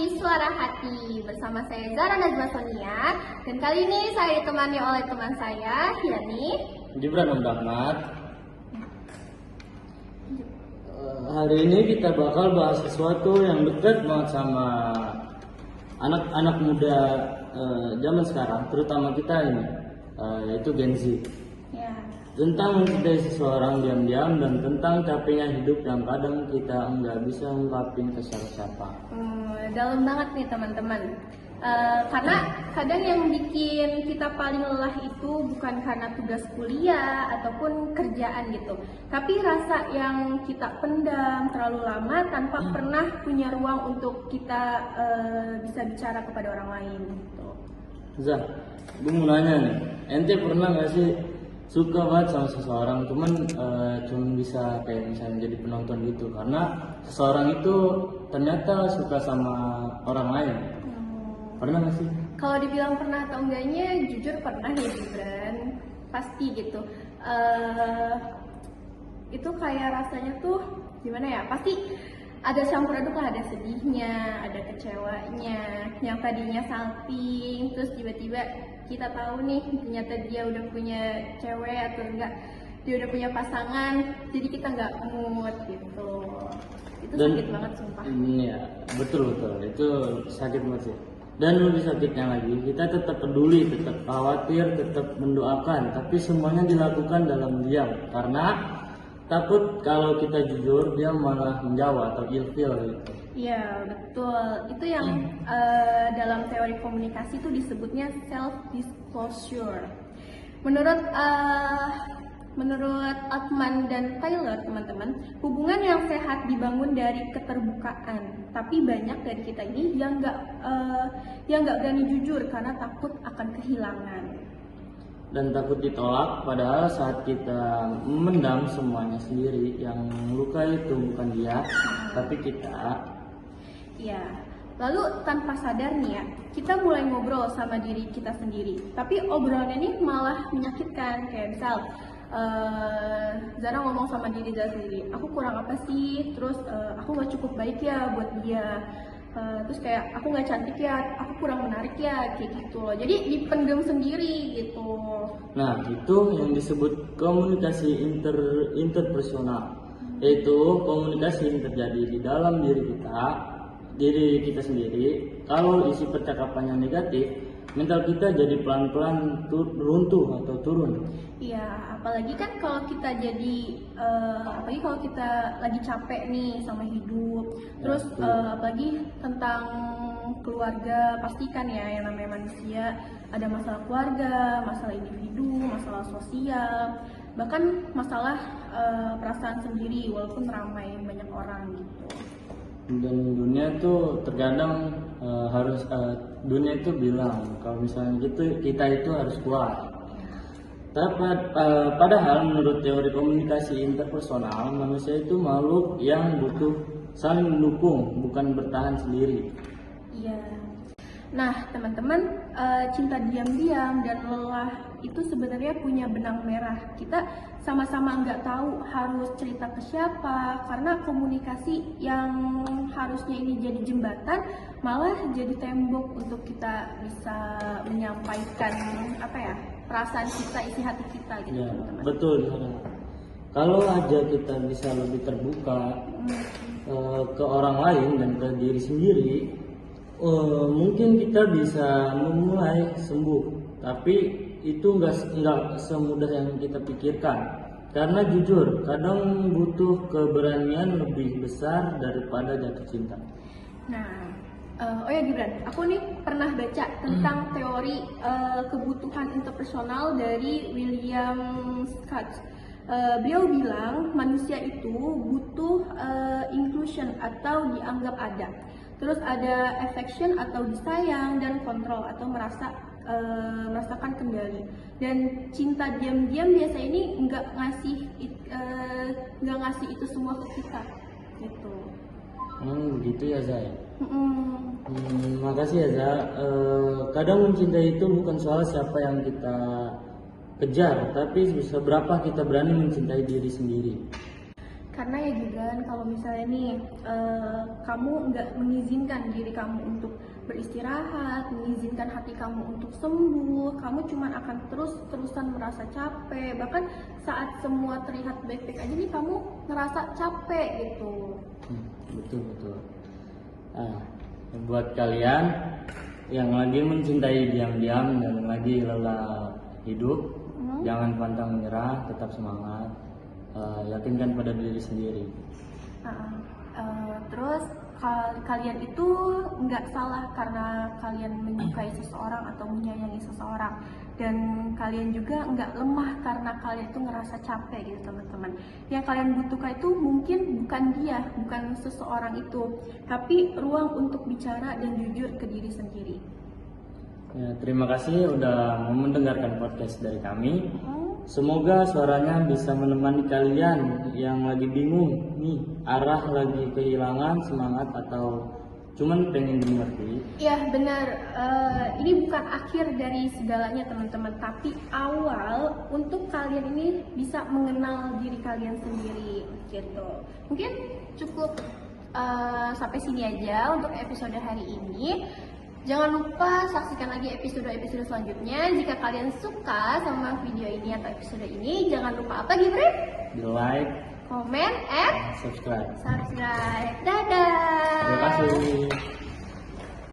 di Suara Hati bersama saya Zara Najma Sonia, dan kali ini saya ditemani oleh teman saya, yakni Gibran Ahmad. Hari ini kita bakal bahas sesuatu yang dekat banget sama anak-anak muda zaman sekarang, terutama kita ini, yaitu Gen Z. ya. Tentang mencintai seseorang diam-diam dan tentang capeknya hidup yang kadang kita nggak bisa ungkapin ke siapa-siapa. Dalam banget nih teman-teman. Karena kadang yang bikin kita paling lelah itu bukan karena tugas kuliah ataupun kerjaan gitu, tapi rasa yang kita pendam terlalu lama tanpa pernah punya ruang untuk kita bisa bicara kepada orang lain gitu. Zah, gue mau nanya nih, ente pernah nggak sih suka banget sama seseorang, cuman bisa kayak misalnya jadi penonton gitu, karena seseorang itu ternyata suka sama orang lain. Pernah nggak sih? Kalau dibilang pernah atau enggaknya, jujur pernah ya Gibran, pasti gitu. Itu kayak rasanya tuh gimana ya? Pasti ada campur aduk lah, ada sedihnya, ada kecewanya. Yang tadinya salting, terus tiba-tiba kita tahu nih ternyata dia udah punya cewek atau enggak, dia udah punya pasangan, jadi kita nggak mood gitu. Itu sakit banget sumpah. Iya, betul itu sakit banget sih. Dan lebih sakitnya lagi, kita tetap peduli, tetap khawatir, tetap mendoakan, tapi semuanya dilakukan dalam diam karena takut kalau kita jujur dia malah menjauh atau ilfil gitu. Iya betul, itu yang dalam teori komunikasi itu disebutnya self disclosure. Menurut Altman dan Taylor, teman-teman, hubungan yang sehat dibangun dari keterbukaan. Tapi banyak dari kita ini yang nggak berani jujur karena takut akan kehilangan. Dan takut ditolak, padahal saat kita memendam semuanya sendiri, yang luka itu bukan dia, tapi kita. Ya, lalu tanpa sadar nih ya, kita mulai ngobrol sama diri kita sendiri. Tapi obrolannya ini malah menyakitkan, kayak misal Zara ngomong sama diri Zara sendiri, aku kurang apa sih, terus aku nggak cukup baik ya buat dia, terus kayak aku nggak cantik ya, aku kurang menarik ya, kayak gitu loh. Jadi dipendam sendiri gitu. Nah, itu yang disebut komunikasi interpersonal, yaitu komunikasi yang terjadi di dalam diri kita sendiri. Kalau isi percakapannya negatif, mental kita jadi pelan-pelan runtuh atau turun. Iya, apalagi kan kalau kita apalagi kalau kita lagi capek nih sama hidup, terus apalagi tentang keluarga, pastikan ya yang namanya manusia ada masalah keluarga, masalah individu, masalah sosial, bahkan masalah perasaan sendiri walaupun ramai banyak orang gitu. Dan dunia tuh terkadang dunia itu bilang kalau misalnya gitu kita itu harus kuat. Padahal menurut teori komunikasi interpersonal, manusia itu makhluk yang butuh saling mendukung, bukan bertahan sendiri. Iya. Nah, teman-teman, cinta diam-diam dan lelah itu sebenarnya punya benang merah. Kita sama-sama nggak tahu harus cerita ke siapa, karena komunikasi yang harusnya ini jadi jembatan malah jadi tembok untuk kita bisa menyampaikan perasaan kita, isi hati kita gitu, Ya, teman-teman. betul. Kalau aja kita bisa lebih terbuka ke orang lain dan ke diri sendiri, mungkin kita bisa memulai sembuh. Tapi itu nggak semudah yang kita pikirkan. Karena jujur, kadang butuh keberanian lebih besar daripada jatuh cinta. Nah, oh ya Gibran, aku nih pernah baca tentang teori kebutuhan interpersonal dari William Scott. Beliau bilang manusia itu butuh inclusion atau dianggap ada. Terus ada affection atau disayang, dan kontrol atau merasakan kendali. Dan cinta diam-diam biasa ini nggak ngasih itu semua ke kita gitu. Begitu ya Zai. Makasih ya Zai. Kadang mencintai itu bukan soal siapa yang kita kejar, tapi seberapa kita berani mencintai diri sendiri. Karena ya Gibran, kalau misalnya nih kamu nggak mengizinkan diri kamu untuk beristirahat, mengizinkan hati kamu untuk sembuh, kamu cuma akan terus-terusan merasa capek. Bahkan saat semua terlihat baik-baik aja nih, kamu ngerasa capek gitu. Betul betul. Nah, buat kalian yang lagi mencintai diam-diam dan lagi lelah hidup, jangan pantang menyerah, tetap semangat. Yakinkan pada diri sendiri. Terus kalian itu nggak salah karena kalian menyukai seseorang atau menyayangi seseorang, dan kalian juga nggak lemah karena kalian itu ngerasa capek gitu teman-teman. Yang kalian butuhkan itu mungkin bukan dia, bukan seseorang itu, tapi ruang untuk bicara dan jujur ke diri sendiri. Ya, terima kasih udah mau mendengarkan podcast dari kami. Semoga suaranya bisa menemani kalian yang lagi bingung nih, arah lagi kehilangan semangat atau cuman pengen dimengerti. Ya benar, ini bukan akhir dari segalanya teman-teman, tapi awal untuk kalian ini bisa mengenal diri kalian sendiri gitu. Mungkin cukup sampai sini aja untuk episode hari ini. Jangan lupa saksikan lagi episode-episode selanjutnya. Jika kalian suka sama video ini atau episode ini, jangan lupa apa Gibran? Di like, Komen, and subscribe. subscribe. Dadah! Terima kasih.